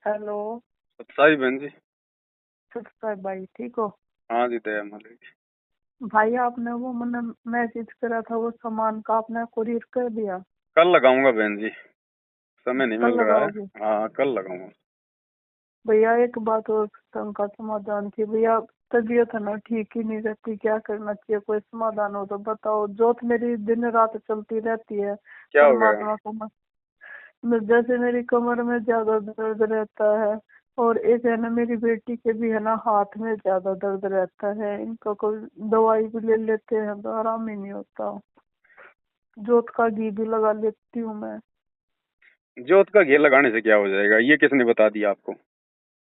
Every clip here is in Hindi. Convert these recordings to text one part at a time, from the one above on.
हेलो। सत्साई बहन जी। सब्सक्राइब भाई, ठीक हो? हाँ जी, दया मालिक। भाई आपने वो मैंने मैसेज करा था, वो सामान का आपने कुरियर कर दिया? कल लगाऊंगा बहन जी, समय नहीं कल मिल रहा है। लगाओगे? हाँ, कल लगाऊंगा। भैया एक बात और का समाधान थी भैया। तबीयत है ना ठीक ही नहीं रहती, क्या करना चाहिए? कोई समाधान हो तो बताओ। जोत मेरी दिन रात चलती रहती है। क्या हो गया? परमात्मा को जैसे मेरी कमर में ज्यादा दर्द रहता है। और एक है ना, मेरी बेटी के भी है ना, हाथ में ज्यादा दर्द रहता है। इनका कोई दवाई भी ले लेते हैं तो आराम ही नहीं होता। जोत का घी भी लगा लेती हूँ मैं। जोत का घेर लगाने से क्या हो जाएगा? ये किसने बता दिया आपको?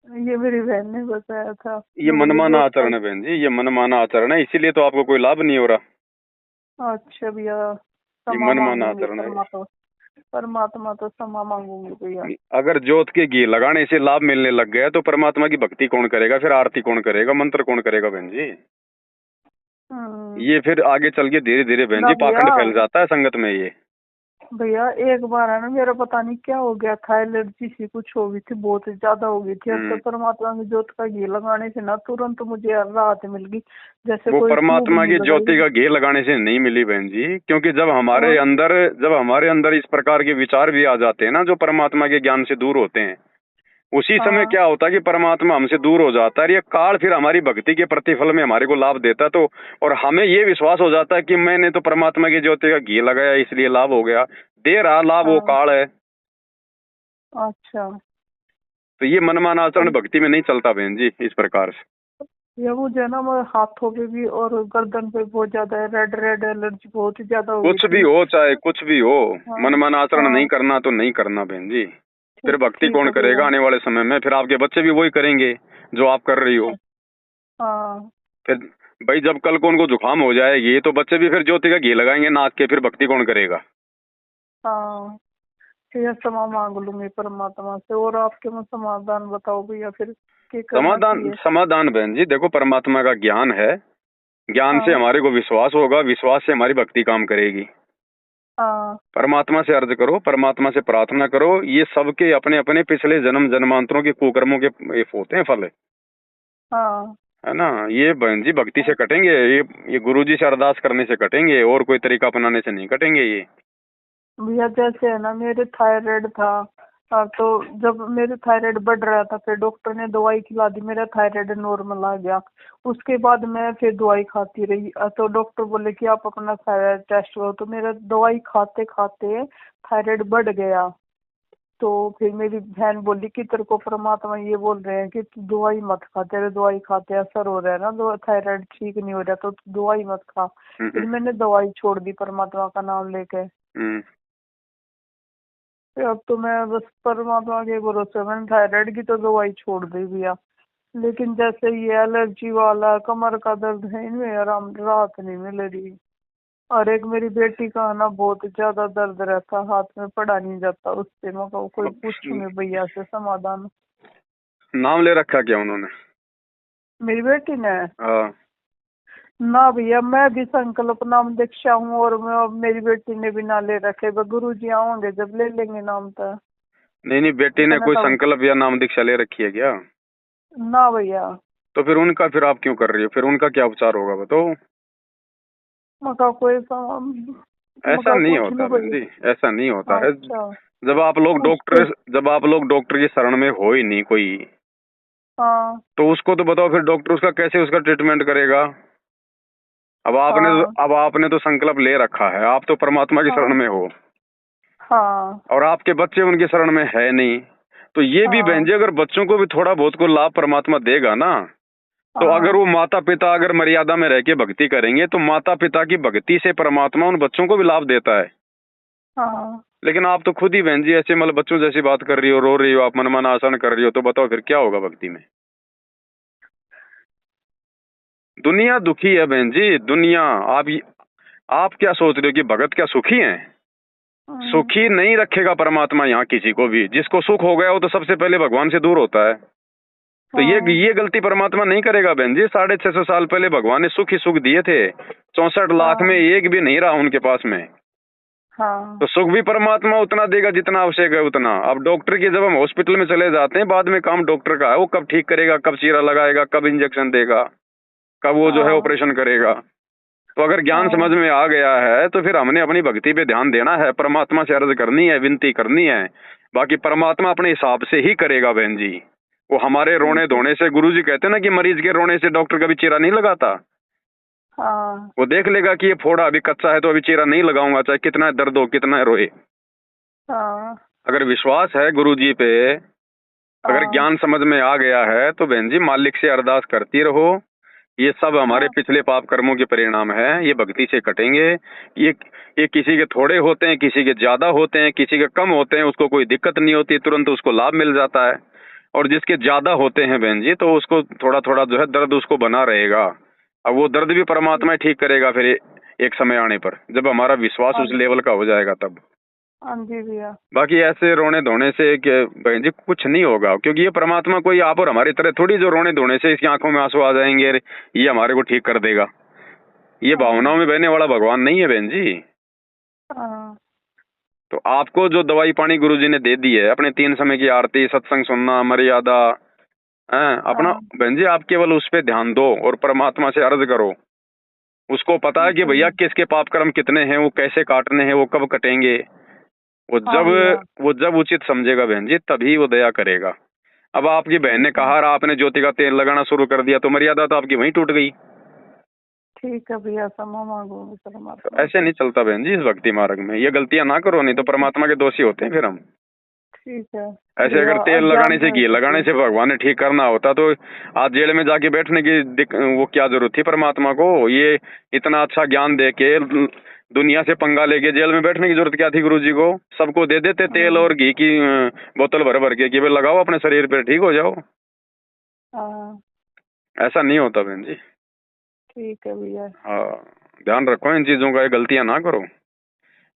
ये मेरी बहन ने बताया था। ये जो बोले मनमाना जोत का। आचरण है बहन जी, ये मनमाना आचरण है, इसीलिए तो आपको कोई लाभ नहीं हो रहा। अच्छा भैया। ये क्षमा मनमाना मांगूंगी आचरण है। परमात्मा। परमात्मा तो क्षमा मांगूंगी भैया। अगर जोत के घी लगाने से लाभ मिलने लग गया तो परमात्मा की भक्ति कौन करेगा? फिर आरती कौन करेगा? मंत्र कौन करेगा बहन जी? हम्म। ये फिर आगे चल के धीरे धीरे बहन ना जी भैया। पाखंड फैल जाता है संगत में ये। भैया एक बार है ना, मेरा पता नहीं क्या हो गया था, एलर्जी सी कुछ हो गई थी, बहुत ज्यादा हो गई थी। अब तो हम्म। परमात्मा की ज्योत का घी लगाने से ना तुरंत मुझे राहत मिल गई। जैसे वो कोई ट्यूब परमात्मा नहीं की ज्योति लगाई। का घी लगाने से नहीं मिली बहन जी, क्योंकि और जब हमारे अंदर इस प्रकार के विचार भी आ जाते हैं ना, जो परमात्मा के ज्ञान से दूर होते हैं, उसी समय हाँ। क्या होता है कि परमात्मा हमसे दूर हो जाता है। और ये काल फिर हमारी भक्ति के प्रतिफल में हमारे को लाभ देता है। तो और हमें ये विश्वास हो जाता है कि मैंने तो परमात्मा की ज्योति का घी लगाया इसलिए लाभ हो गया। दे रहा लाभ वो हाँ। काल है। अच्छा। तो ये मनमाना आचरण अब भक्ति में नहीं चलता बहन जी इस प्रकार से। ये मुझे ना, मेरे हाथों पे भी और गर्दन पे बहुत ज्यादा रेड रेड एलर्जी बहुत ही ज्यादा हो गई कुछ भी थी। हो, चाहे कुछ भी हो, हाँ। मनमाना आचरण नहीं हाँ। करना तो नहीं करना बहन जी। फिर ठीक भक्ति ठीक कौन है करेगा भैया। आने वाले समय में? फिर आपके बच्चे भी वही करेंगे जो आप कर रही हो। हाँ। फिर भाई जब कल को उनको जुकाम हो जाएगी तो बच्चे भी फिर ज्योति का घी लगाएंगे नाक के, फिर भक्ति कौन करेगा? हाँ। ठीक है, क्षमा मांग लूंगी परमात्मा से। और आपके में समाधान बताओ भैया, फिर क्या करना समाधान चाहिए? समाधान बहन जी, देखो परमात्मा का ज्ञान है। ज्ञान से हाँ। हमारे को विश्वास होगा, विश्वास से हमारी भक्ति काम करेगी। हाँ। परमात्मा से अर्ज करो, परमात्मा से प्रार्थना करो। ये सबके अपने अपने पिछले जन्म जन्मांतरों के कुकर्मों के ये होते हैं फल, हाँ। है ना। ये बहन जी भक्ति से हाँ। कटेंगे, ये गुरु जी से अरदास करने से कटेंगे, और कोई तरीका अपनाने से नहीं कटेंगे ये। भैया जैसे है ना, मेरे थायराइड था। तो जब मेरे थायराइड बढ़ रहा था, फिर डॉक्टर ने दवाई खिला दी, मेरा थायराइड नॉर्मल आ गया। उसके बाद मैं फिर दवाई खाती रही। तो डॉक्टर बोले कि आप अपना थायराइड टेस्ट करो। तो मेरा दवाई खाते खाते थायराइड बढ़ गया। तो फिर मेरी बहन बोली कि तेरे को परमात्मा ये बोल रहे हैं कि तू दवाई मत खा, तेरे दवाई खाते असर हो रहा है ना, दो थायराइड ठीक नहीं हो रहा, तो तू दवाई मत खा। फिर हम्म। मैंने दवाई छोड़ दी परमात्मा का नाम लेके। हम्म। फिर अब तो मैं बस परमात्मा के भरोसे, मैंने थायराइड की तो दवाई छोड़ दी भैया। लेकिन जैसे ये एलर्जी वाला कमर का दर्द है, इनमें आराम राहत नहीं मिल रही। और एक मेरी बेटी का है ना, बहुत ज्यादा दर्द रहता, हाथ में पड़ा नहीं जाता उससे। मैं कहूँ कोई पूछूं मैं भैया से समाधान। नाम ले रखा क्या उन्होंने? मेरी बेटी ने? हाँ। ना भैया, मैं भी संकल्प नाम दीक्षा हूँ, और मेरी बेटी ने भी ना ले रखे। गुरु जी आओगे जब ले लेंगे नाम तो। नहीं नहीं, बेटी ने इतने कोई तो। संकल्प या नाम दीक्षा ले रखी है क्या? ना भैया। तो फिर उनका, फिर आप क्यों कर रही हो? फिर उनका क्या उपचार होगा बताओ? मका कोई ऐसा मका नहीं पूछ होता लूँ बहन भैया। जी, ऐसा नहीं होता है। अच्छा। उसके। जब आप लोग डॉक्टर की शरण में हो ही नहीं कोई, हाँ। तो उसको तो बताओ फिर डॉक्टर उसका कैसे उसका ट्रीटमेंट करेगा? हाँ। अब आपने तो संकल्प ले रखा है, आप तो परमात्मा की शरण हाँ। में हो, हाँ। और आपके बच्चे उनकी शरण में है नहीं। तो ये भी बहन हाँ। जी, अगर बच्चों को भी थोड़ा बहुत को लाभ परमात्मा देगा ना, तो अगर हाँ। वो माता पिता अगर मर्यादा में रह के भक्ति करेंगे तो माता पिता की भक्ति से परमात्मा उन बच्चों को भी लाभ देता है। हाँ। लेकिन आप तो खुद ही बहन जी ऐसे मतलब बच्चों जैसी बात कर रही हो, रो रही हो, आप मनमाना आसन कर रही हो, तो बताओ फिर क्या होगा भक्ति में? दुनिया दुखी है बहन जी, दुनिया। आप क्या सोच रहे हो कि भगत क्या सुखी हैं? हम्म। सुखी नहीं रखेगा परमात्मा यहाँ किसी को भी। जिसको सुख हो गया वो तो सबसे पहले भगवान से दूर होता है। तो हाँ। ये गलती परमात्मा नहीं करेगा बहन जी। 650 साल पहले भगवान ने सुख ही सुख दिए थे। 64 लाख में हाँ। एक भी नहीं रहा उनके पास में। हाँ तो सुख भी परमात्मा उतना देगा जितना आवश्यक है उतना। अब डॉक्टर की जब हम हॉस्पिटल में चले जाते हैं, बाद में काम डॉक्टर का है, वो कब ठीक करेगा, कब चीरा लगाएगा, कब इंजेक्शन देगा, कब वो जो है हाँ ऑपरेशन करेगा। तो अगर ज्ञान समझ हाँ में आ गया है तो फिर हमने अपनी भक्ति पे ध्यान देना है, परमात्मा से अर्ज करनी है, विनती करनी है। बाकी परमात्मा अपने हिसाब से ही करेगा बहन जी। वो हमारे रोने ठीक है। धोने से, गुरुजी कहते हैं ना कि मरीज के रोने से डॉक्टर कभी चीरा नहीं लगाता। हाँ वो देख लेगा कि ये फोड़ा अभी कच्चा है तो अभी चीरा नहीं लगाऊंगा, चाहे कितना दर्द हो, कितना रोए। हाँ अगर विश्वास है गुरुजी पे, अगर हाँ ज्ञान समझ में आ गया है तो बहन जी मालिक से अरदास करती रहो। ये सब हमारे हाँ पिछले पाप कर्मों के परिणाम है, ये भक्ति से कटेंगे। ये किसी के थोड़े होते हैं, किसी के ज्यादा होते हैं, किसी के कम होते हैं, उसको कोई दिक्कत नहीं होती, तुरंत उसको लाभ मिल जाता है। और जिसके ज्यादा होते हैं बहन जी, तो उसको थोड़ा थोड़ा जो है दर्द उसको बना रहेगा। अब वो दर्द भी परमात्मा ही ठीक करेगा फिर एक समय आने पर, जब हमारा विश्वास हाँ उस लेवल का हो जाएगा तब। हाँ जी भैया। बाकी ऐसे रोने धोने से कि बहन जी कुछ नहीं होगा, क्योंकि ये परमात्मा कोई आप और हमारी तरह थोड़ी जो रोने धोने से इसकी आंखों में आंसू आ जाएंगे ये हमारे को ठीक कर देगा। ये भावनाओं में बहने वाला भगवान नहीं है बहन जी। हाँ तो आपको जो दवाई पानी गुरुजी ने दे दी है, अपने 3 समय की आरती, सत्संग सुनना, मर्यादा, अपना हाँ बहन जी आप केवल उस पे ध्यान दो और परमात्मा से अर्ज करो। उसको पता है ठीक कि है भैया भैया। किसके पाप कर्म कितने हैं, वो कैसे काटने हैं, वो कब कटेंगे। वो हाँ जब भैया। वो जब उचित समझेगा बहन जी, तभी वो दया करेगा। अब आपकी बहन ने ठीक है। कहा और आपने ज्योति का तेल लगाना शुरू कर दिया तो मर्यादा तो आपकी वहीं टूट गई। ठीक है भैया, क्षमा मांगूंगी तो परमात्मा ऐसे से। नहीं चलता बहन जी इस भक्ति मार्ग में, ये गलतियां ना करो, नहीं तो परमात्मा के दोषी होते हैं फिर हम। ठीक है ऐसे भैया, अगर तेल अज्ञान लगाने से, में घी लगाने थी। से भगवान ने ठीक करना होता तो आज जेल में जाके बैठने की वो क्या जरूरत थी परमात्मा को। ये इतना अच्छा ज्ञान दे के दुनिया से पंगा लेके जेल में बैठने की जरूरत क्या थी गुरुजी को। सबको दे देते तेल हाँ और घी की बोतल भर भर के कि भाई लगाओ अपने शरीर पे, ठीक हो जाओ। हाँ। ऐसा नहीं होता बहन जी। ठीक है भैया। हाँ, ध्यान रखो इन चीजों का, ये गलतियां ना करो।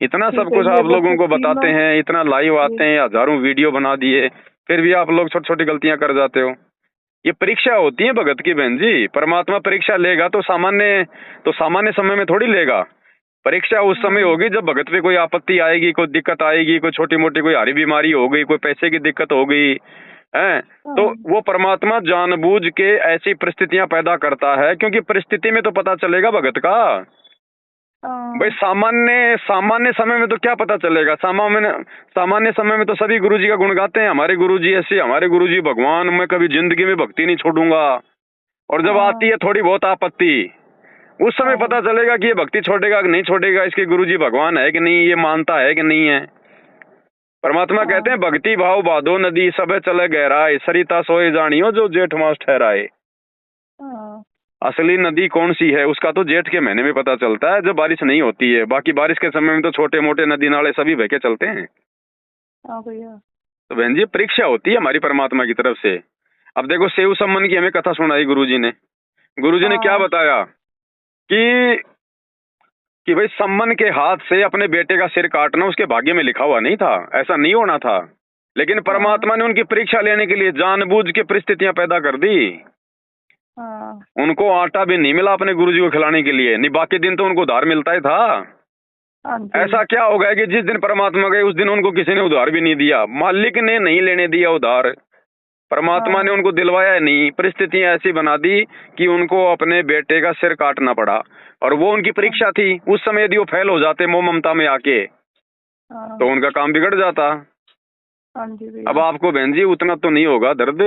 इतना सब ठीक है, कुछ ये आप बस लोगों को बताते तीनों। हैं, इतना लाइव ये आते हैं, हजारों वीडियो बना दिए, फिर भी आप लोग छोटी छोटी गलतियां कर जाते हो। ये परीक्षा होती है भगत की बहन जी। परमात्मा परीक्षा लेगा तो सामान्य समय में थोड़ी लेगा। परीक्षा उस समय हाँ होगी जब भगत पे कोई आपत्ति आएगी, कोई दिक्कत आएगी, कोई छोटी मोटी कोई हारी बीमारी हो गई, कोई पैसे की दिक्कत हो गई है। तो हाँ वो परमात्मा जानबूझ के ऐसी परिस्थितियां पैदा करता है, क्योंकि परिस्थिति में तो पता चलेगा भगत का। भाई हाँ सामान्य सामान्य समय में तो क्या पता चलेगा। सामान्य समय में तो सभी गुरुजी का गुण गाते हैं, हमारे गुरुजी ऐसे, हमारे गुरुजी भगवान, मैं कभी जिंदगी में भक्ति नहीं छोड़ूंगा। और जब आती हाँ है थोड़ी बहुत आपत्ति, उस समय हाँ पता चलेगा कि ये भक्ति छोड़ेगा कि नहीं छोड़ेगा, इसके गुरुजी भगवान है कि नहीं, ये मानता है कि नहीं है। परमात्मा कहते हैं हाँ भक्ति भाव बाधो नदी, सब चले गहराए, सरिता सोए जानियो जो जेठ मास ठहराए। हाँ असली नदी कौन सी है उसका तो जेठ के महीने में पता चलता है, जब बारिश नहीं होती है। बाकी बारिश के समय में तो छोटे मोटे नदी नाले सभी बह के चलते हैं। हाँ भैया। तो बहन जी परीक्षा होती है हमारी परमात्मा की तरफ से। अब देखो सेव सम्मन की हमें कथा सुनाई गुरुजी ने। गुरुजी ने क्या हाँ बताया कि भाई सम्मन के हाथ से अपने बेटे का सिर काटना उसके भाग्य में लिखा हुआ नहीं था, ऐसा नहीं होना था। लेकिन हाँ परमात्मा ने उनकी परीक्षा लेने के लिए जानबूझ के परिस्थितियां पैदा कर दी। हाँ उनको आटा भी नहीं मिला अपने गुरुजी को खिलाने के लिए, नहीं बाकी दिन तो उनको उधार मिलता ही था। हाँ जी। ऐसा क्या हो गया कि जिस दिन परमात्मा गए उस दिन उनको किसी ने उधार भी नहीं दिया, मालिक ने नहीं लेने दिया उधार, परमात्मा ने हाँ उनको दिलवाया नहीं। परिस्थितियां ऐसी बना दी कि उनको अपने बेटे का सिर काटना पड़ा, और वो उनकी परीक्षा थी। उस समय यदि वो फेल हो जाते मोह ममता में आके, हाँ तो उनका काम बिगड़ जाता। हाँ जी अब भैया। आपको बहन जी उतना तो नहीं होगा दर्द,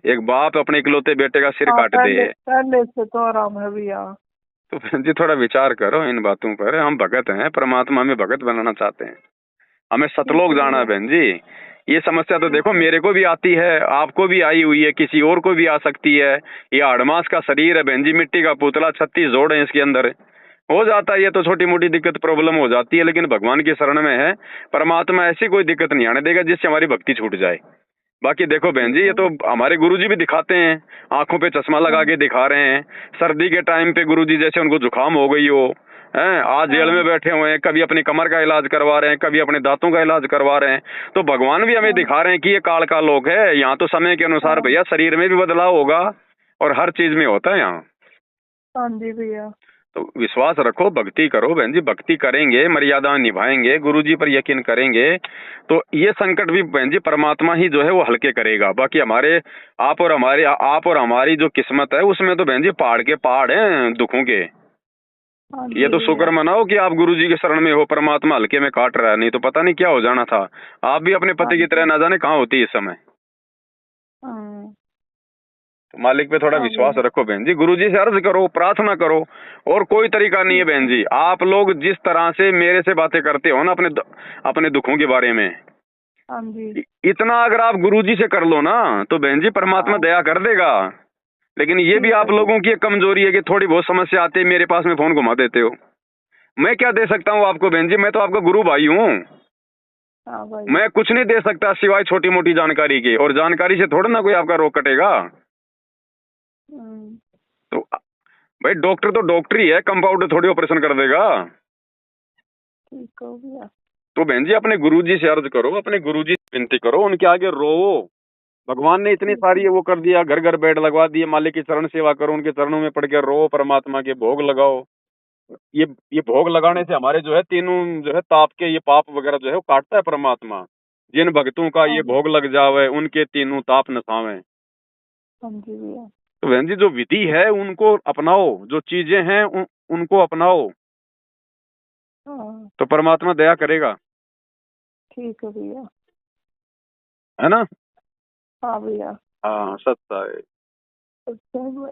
एक बाप अपने इकलौते बेटे का सिर हाँ, काट दे। पहले पहले से तो आराम है भैया। तो बहन जी थोड़ा विचार करो इन बातों पर। हम भगत हैं, परमात्मा में भगत बनाना चाहते हैं, हमें ठीक सतलोक है जाना है भैया। बहन जी। ये समस्या तो ठीक देखो है। मेरे को भी आती है, आपको भी आई हुई है, किसी और को भी आ सकती है। ये आड़मास का शरीर है बहन जी, मिट्टी का पुतला, 36 जोड़ है इसके अंदर। हो जाता है ये तो छोटी मोटी दिक्कत प्रॉब्लम हो जाती है, लेकिन भगवान की शरण में है, परमात्मा ऐसी कोई दिक्कत नहीं आने देगा जिससे हमारी भक्ति छूट जाए। बाकी देखो बहन ठीक जी, ये है। तो हमारे गुरुजी भी दिखाते हैं, आंखों पे चश्मा लगा हाँ के दिखा रहे हैं। सर्दी के टाइम पे गुरुजी जैसे उनको जुकाम हो गई हो, हैं, आज जेल में हाँ बैठे हुए हैं, कभी अपनी कमर का इलाज करवा रहे हैं, कभी अपने दांतों का इलाज करवा रहे हैं। तो भगवान भी हमें हाँ दिखा रहे हैं कि ये काल का लोक है, यहाँ तो समय के अनुसार हाँ भैया शरीर में भी बदलाव होगा और हर चीज में होता है यहाँ। हाँ जी भैया। तो विश्वास रखो, भक्ति करो बहन जी, भक्ति करेंगे, मर्यादा निभाएंगे, गुरुजी पर यकीन करेंगे तो ये संकट भी बहन जी परमात्मा ही जो है वो हल्के करेगा। बाकी हमारे आप और हमारी जो किस्मत है उसमें तो बहन जी पहाड़ के पहाड़ हैं दुखों के। हाँ ये जी तो शुक्र भैया। मनाओ कि आप गुरुजी के शरण में हो, परमात्मा हल्के में काट रहा है, नहीं तो पता नहीं क्या हो जाना था। आप भी अपने हाँ पति की तरह जी। ना जाने कहाँ होती इस समय। हाँ। तो मालिक पे थोड़ा हाँ विश्वास भैया। रखो बहन जी, गुरुजी से अर्ज करो, प्रार्थना करो, और कोई तरीका नहीं है बहन जी। आप लोग जिस तरह से मेरे से बातें करते हो ना अपने दुखों के बारे में, हाँ जी। इतना अगर आप गुरुजी से कर लो ना तो बहन जी परमात्मा हाँ। दया कर देगा। लेकिन ये भी ठीक है आप भैया। लोगों की एक कमजोरी है कि थोड़ी बहुत समस्या आती है मेरे पास में फोन घुमा देते हो। मैं क्या दे सकता हूँ आपको बहन जी, मैं तो आपका गुरु भाई हूँ। हाँ भाई। मैं कुछ नहीं दे सकता सिवाय छोटी मोटी जानकारी के, और जानकारी से थोड़ा ना कोई आपका रोग कटेगा। हम्म, तो भाई डॉक्टर तो डॉक्टर ही है, कंपाउंडर थोड़ी ऑपरेशन कर देगा। ठीक हो भैया। तो बहन जी अपने गुरुजी से अर्ज करो, अपने गुरुजी से विनती करो, उनके आगे रो। भगवान ने इतनी ठीक है। सारी वो कर दिया, घर घर बेड लगवा दिए, मालिक की चरण सेवा करो, उनके चरणों में पड़ के रो, परमात्मा के भोग लगाओ। ये भोग लगाने से हमारे जो है तीनों जो है ताप के ये पाप वगैरह जो है वो काटता है परमात्मा। जिन भक्तों का हाँ। ये भोग लग जावे उनके तीनों ताप नसावे। हाँ जी भैया। तो बहन जी जो विधि है उनको अपनाओ, जो चीजें हैं उनको अपनाओ, हाँ। तो परमात्मा दया करेगा, ठीक है भैया। है ना। हाँ भैया। हाँ सत्य है। अच्छा।